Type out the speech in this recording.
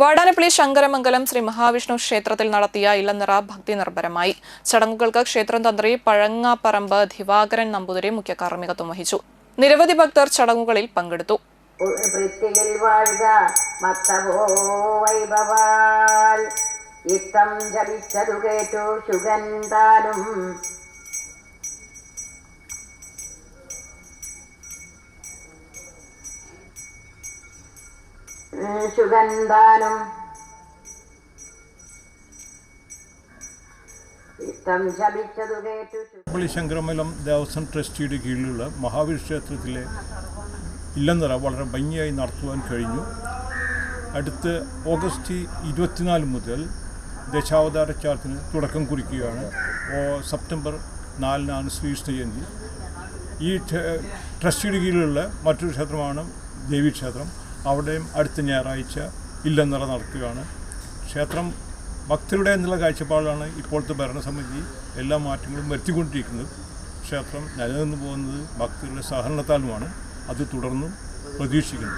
വാടാനപ്പള്ളി ശങ്കരമംഗലം ശ്രീ മഹാവിഷ്ണു ക്ഷേത്രത്തിൽ നടത്തിയ ഇലനിറ ഭക്തി നിർഭരമായി. ചടങ്ങുകൾക്ക് ക്ഷേത്രം തന്ത്രി പഴങ്ങാപ്പറമ്പ് ദിവാകരൻ നമ്പൂതിരി മുഖ്യ കാർമ്മികത്വം വഹിച്ചു. നിരവധി ഭക്തർ ചടങ്ങുകളിൽ പങ്കെടുത്തു. ശങ്കരമംഗലം ദേവസ്വം ട്രസ്റ്റിയുടെ കീഴിലുള്ള മഹാവിഷ്ണു ക്ഷേത്രത്തിലെ ഇലനിറ വളരെ ഭംഗിയായി നടത്തുവാൻ കഴിഞ്ഞു. അടുത്ത് ഓഗസ്റ്റ് 24 മുതൽ ദശാവതാര ചാർത്തിന് തുടക്കം കുറിക്കുകയാണ്. സെപ്റ്റംബർ 4-നാണ് ശ്രീകൃഷ്ണ ജയന്തി. ഈ ട്രസ്റ്റിയുടെ കീഴിലുള്ള മറ്റൊരു ക്ഷേത്രമാണ് ദേവീക്ഷേത്രം. അവിടെയും അടുത്ത ഞായറാഴ്ച ഇലനിറ നടക്കുകയാണ്. ക്ഷേത്രം ഭക്തരുടെ എന്നുള്ള കാഴ്ചപ്പാടാണ് ഇപ്പോഴത്തെ ഭരണസമിതി എല്ലാ മാറ്റങ്ങളും വരുത്തിക്കൊണ്ടിരിക്കുന്നത്. ക്ഷേത്രം നിലനിന്ന് പോകുന്നത് ഭക്തരുടെ സഹകരണത്താലുമാണ്. അത് തുടർന്നും പ്രതീക്ഷിക്കുന്നു.